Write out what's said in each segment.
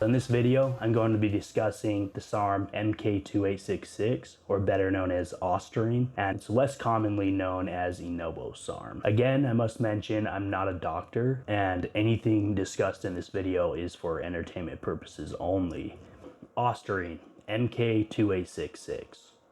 In this video, I'm going to be discussing the SARM mk2866, or better known as Ostarine, and it's less commonly known as SARM. Again, I must mention I'm not a doctor, and anything discussed in this video is for entertainment purposes only. Ostarine, mk2866.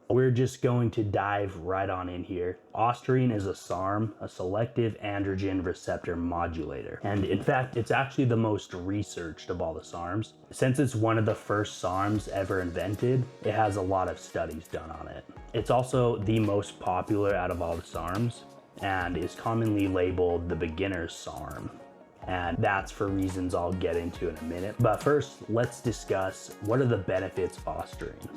We're just going to dive right on in here. Ostarine is a SARM, a selective androgen receptor modulator. And in fact, it's actually the most researched of all the SARMs. Since it's one of the first SARMs ever invented, it has a lot of studies done on it. It's also the most popular out of all the SARMs and is commonly labeled the Beginners SARM. And that's for reasons I'll get into in a minute. But first, let's discuss what are the benefits of Ostarine.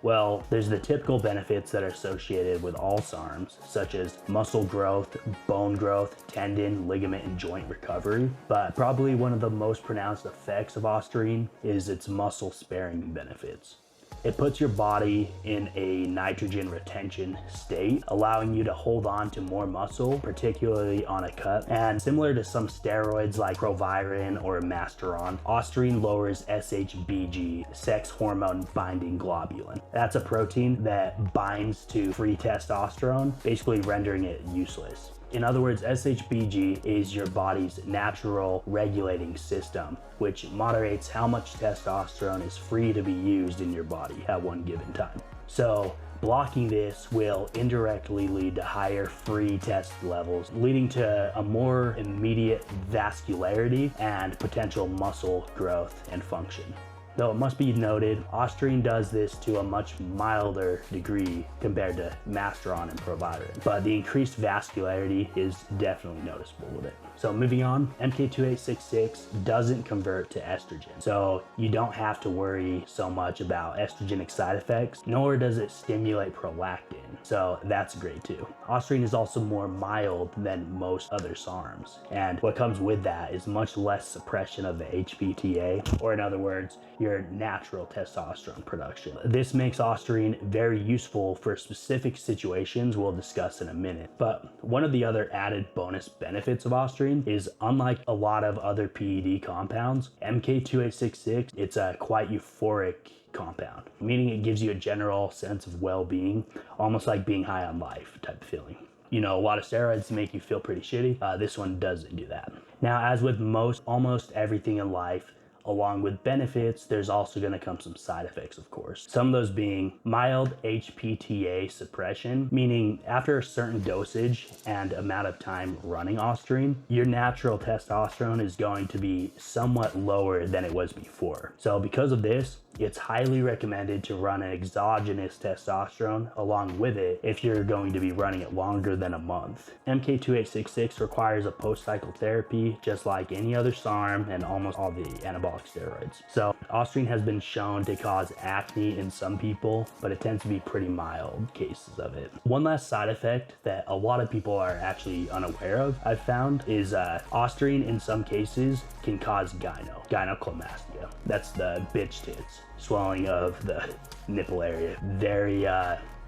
Well, there's the typical benefits that are associated with all SARMs, such as muscle growth, bone growth, tendon, ligament, and joint recovery. But probably one of the most pronounced effects of Ostarine is its muscle sparing benefits. It puts your body in a nitrogen retention state, allowing you to hold on to more muscle, particularly on a cut. And similar to some steroids like Proviron or Masteron, Ostarine lowers SHBG, sex hormone binding globulin. That's a protein that binds to free testosterone, basically rendering it useless. In other words, SHBG is your body's natural regulating system, which moderates how much testosterone is free to be used in your body at one given time. So blocking this will indirectly lead to higher free test levels, leading to a more immediate vascularity and potential muscle growth and function. Though it must be noted, Ostarine does this to a much milder degree compared to Masteron and Proviron, but the increased vascularity is definitely noticeable with it. So moving on, mk2866 doesn't convert to estrogen, so you don't have to worry so much about estrogenic side effects, nor does it stimulate prolactin, so that's great too. Ostarine is also more mild than most other SARMs, and what comes with that is much less suppression of the HPTA, or in other words, your natural testosterone production. This makes Ostarine very useful for specific situations we'll discuss in a minute. But one of the other added bonus benefits of Ostarine is, unlike a lot of other PED compounds, mk2866, it's a quite euphoric compound, meaning it gives you a general sense of well-being, almost like being high on life type of feeling. You know, a lot of steroids make you feel pretty shitty. This one doesn't do that. Now, as with almost everything in life, along with benefits, there's also going to come some side effects, of course. Some of those being mild HPTA suppression, meaning after a certain dosage and amount of time running Ostarine, your natural testosterone is going to be somewhat lower than it was before. So because of this, it's highly recommended to run an exogenous testosterone along with it if you're going to be running it longer than a month. mk2866 requires a post-cycle therapy just like any other SARM and almost all the anabolic steroids. So Ostarine has been shown to cause acne in some people, but it tends to be pretty mild cases of it. One last side effect that a lot of people are actually unaware of, I've found, is Ostarine in some cases can cause gynecomastia. That's the bitch tits, swelling of the nipple area. Very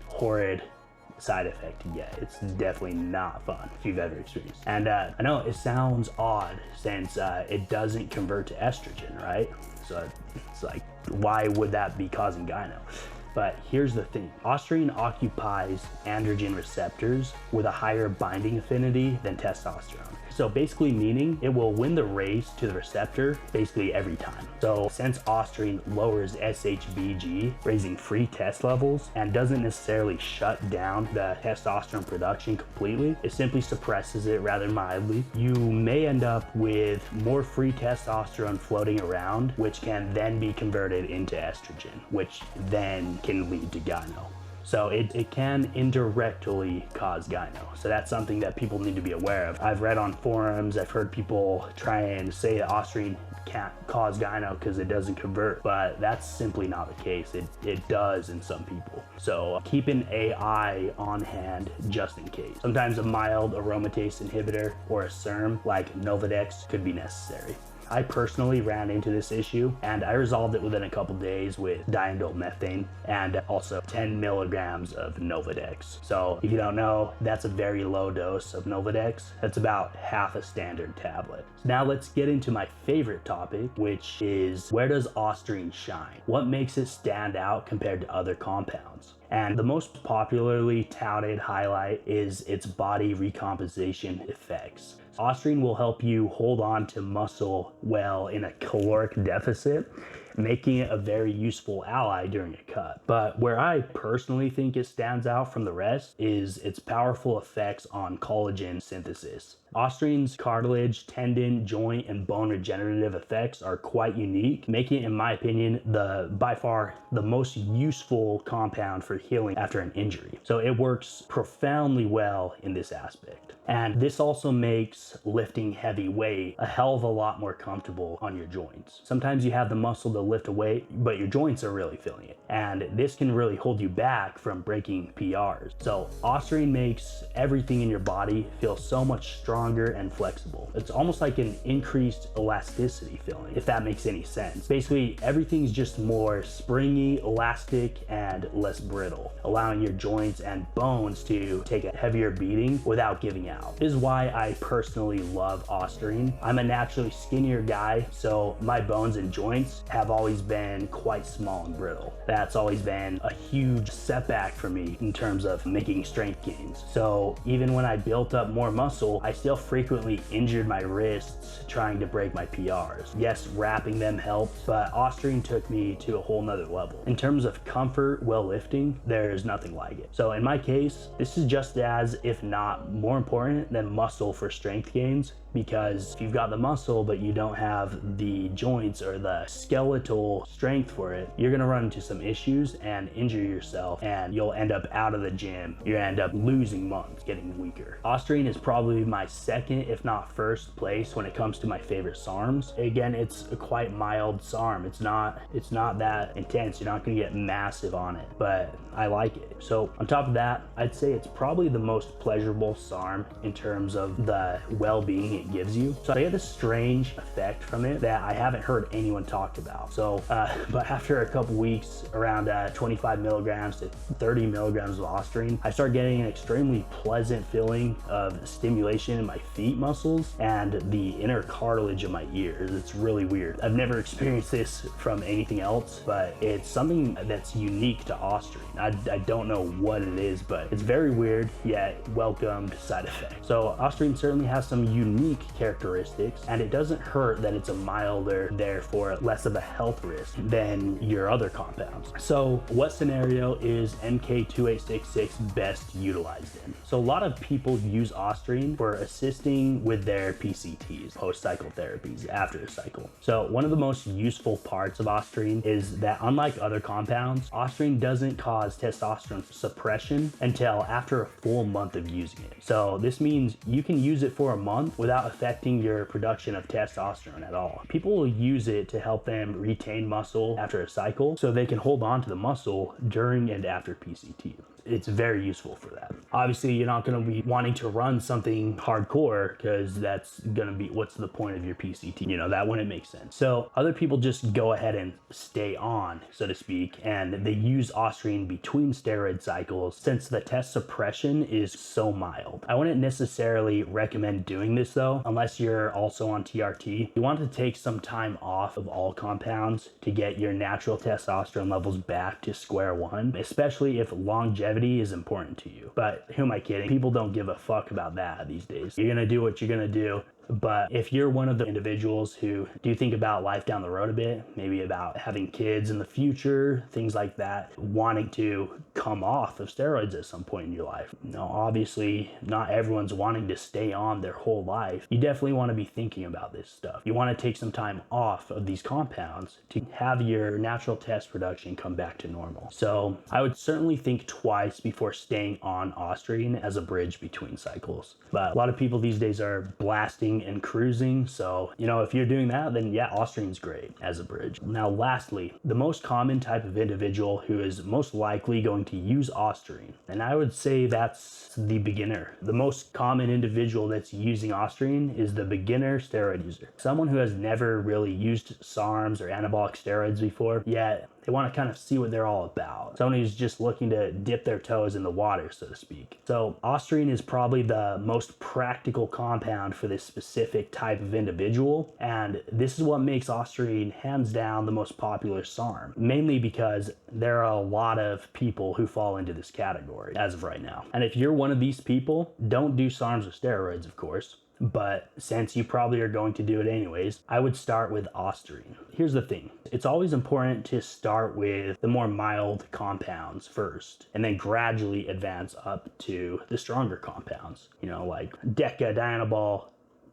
horrid side effect to get. It's definitely not fun if you've ever experienced. And I know it sounds odd since it doesn't convert to estrogen, right? So it's like, why would that be causing gyno? But here's the thing, Ostarine occupies androgen receptors with a higher binding affinity than testosterone. So basically meaning it will win the race to the receptor basically every time. So since Ostarine lowers SHBG, raising free test levels, and doesn't necessarily shut down the testosterone production completely, it simply suppresses it rather mildly, you may end up with more free testosterone floating around, which can then be converted into estrogen, which then can lead to gyno. So it can indirectly cause gyno. So that's something that people need to be aware of. I've read on forums, I've heard people try and say that Ostarine can't cause gyno because it doesn't convert, but that's simply not the case. It does in some people. So keep an AI on hand just in case. Sometimes a mild aromatase inhibitor or a SERM like Novadex could be necessary. I personally ran into this issue and I resolved it within a couple days with diindolylmethane and also 10 milligrams of Novadex. So if you don't know, that's a very low dose of Novadex. That's about half a standard tablet. So now let's get into my favorite topic, which is where does Ostarine shine? What makes it stand out compared to other compounds? And the most popularly touted highlight is its body recomposition effects. Ostarine will help you hold on to muscle well in a caloric deficit, making it a very useful ally during a cut. But where I personally think it stands out from the rest is its powerful effects on collagen synthesis. Ostarine's cartilage, tendon, joint, and bone regenerative effects are quite unique, making it, in my opinion, by far the most useful compound for healing after an injury. So it works profoundly well in this aspect. And this also makes lifting heavy weight a hell of a lot more comfortable on your joints. Sometimes you have the muscle to lift a weight, but your joints are really feeling it. And this can really hold you back from breaking PRs. So Ostarine makes everything in your body feel so much stronger and flexible. It's almost like an increased elasticity feeling, if that makes any sense. Basically, everything's just more springy, elastic, and less brittle, allowing your joints and bones to take a heavier beating without giving out. This is why I personally love Ostarine. I'm a naturally skinnier guy, so my bones and joints have always been quite small and brittle. That's always been a huge setback for me in terms of making strength gains. So even when I built up more muscle, I still frequently injured my wrists trying to break my PRs. Yes, wrapping them helped, but Ostarine took me to a whole nother level. In terms of comfort while lifting, there's nothing like it. So in my case, this is just as, if not more important than muscle for strength gains, because if you've got the muscle but you don't have the joints or the skeletal strength for it, you're gonna run into some issues and injure yourself, and you'll end up out of the gym. You're gonna end up losing months, getting weaker. Ostarine is probably my second, if not first place when it comes to my favorite SARMs. Again, it's a quite mild SARM. It's not that intense. You're not gonna get massive on it, but I like it. So on top of that, I'd say it's probably the most pleasurable SARM in terms of the well-being it gives you. So I get this strange effect from it that I haven't heard anyone talk about. So, but after a couple weeks, around 25 milligrams to 30 milligrams of Ostarine, I start getting an extremely pleasant feeling of stimulation in my feet muscles and the inner cartilage of my ears. It's really weird. I've never experienced this from anything else, but it's something that's unique to Ostarine. I don't know what it is, but it's very weird yet welcomed side effect. So Ostarine certainly has some unique characteristics, and it doesn't hurt that it's a milder, therefore less of a health risk than your other compounds. So what scenario is mk2866 best utilized in? So a lot of people use Ostarine for assisting with their PCTs, post-cycle therapies, after a cycle. So one of the most useful parts of Ostarine is that, unlike other compounds, Ostarine doesn't cause testosterone suppression until after a full month of using it. So this means you can use it for a month without affecting your production of testosterone at all. People will use it to help them retain muscle after a cycle so they can hold on to the muscle during and after PCT. It's very useful for that. Obviously, you're not going to be wanting to run something hardcore, because that's going to be, what's the point of your PCT? You know, that wouldn't make sense. So other people just go ahead and stay on, so to speak, and they use Ostarine between steroid cycles since the test suppression is so mild. I wouldn't necessarily recommend doing this though, unless you're also on TRT. You want to take some time off of all compounds to get your natural testosterone levels back to square one, especially if longevity is important to you. But who am I kidding? People don't give a fuck about that these days. You're gonna do what you're gonna do. But if you're one of the individuals who do think about life down the road a bit, maybe about having kids in the future, things like that, wanting to come off of steroids at some point in your life. Now, obviously, not everyone's wanting to stay on their whole life. You definitely want to be thinking about this stuff. You want to take some time off of these compounds to have your natural test production come back to normal. So I would certainly think twice before staying on Ostarine as a bridge between cycles. But a lot of people these days are blasting racing and cruising. So, you know, if you're doing that, then yeah, Ostarine's great as a bridge. Now, lastly, the most common type of individual who is most likely going to use Ostarine, and I would say that's the beginner. The most common individual that's using Ostarine is the beginner steroid user. Someone who has never really used SARMs or anabolic steroids before, yet they want to kind of see what they're all about. Someone who's just looking to dip their toes in the water, so to speak. So Ostarine is probably the most practical compound for this specific type of individual, and this is what makes Ostarine hands down the most popular SARM, mainly because there are a lot of people who fall into this category as of right now. And if you're one of these people, don't do SARMs or steroids, of course. But since you probably are going to do it anyways, I would start with Ostarine. Here's the thing. It's always important to start with the more mild compounds first, and then gradually advance up to the stronger compounds. You know, like Deca, Dianabol,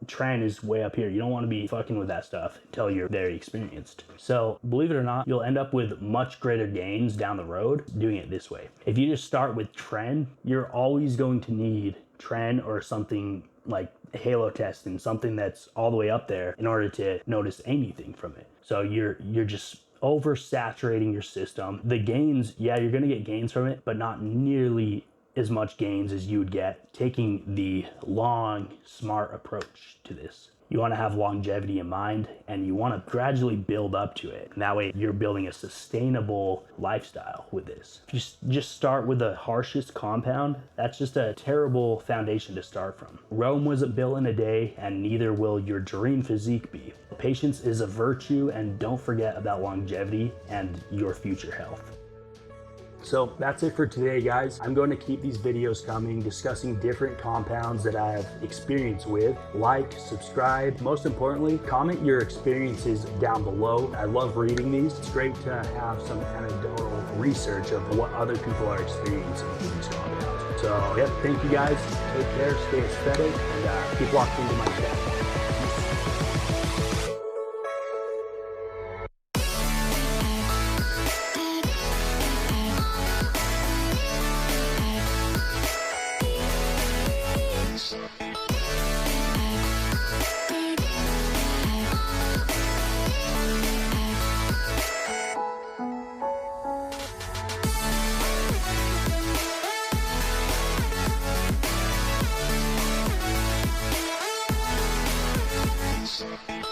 Tren is way up here. You don't want to be fucking with that stuff until you're very experienced. So believe it or not, you'll end up with much greater gains down the road doing it this way. If you just start with Tren, you're always going to need Tren or something like halo testing, something that's all the way up there in order to notice anything from it. So you're just oversaturating your system. The gains, yeah, you're gonna get gains from it, but not nearly as much gains as you would get taking the long, smart approach to this. You want to have longevity in mind, and you want to gradually build up to it. And that way you're building a sustainable lifestyle with this. If you just start with the harshest compound, that's just a terrible foundation to start from. Rome wasn't built in a day, and neither will your dream physique be. Patience is a virtue, and don't forget about longevity and your future health. So that's it for today, guys. I'm going to keep these videos coming, discussing different compounds that I have experience with. Like, subscribe, most importantly, comment your experiences down below. I love reading these. It's great to have some anecdotal research of what other people are experiencing with these compounds. So, yep, thank you guys. Take care, stay aesthetic, and keep walking into my channel. Peace.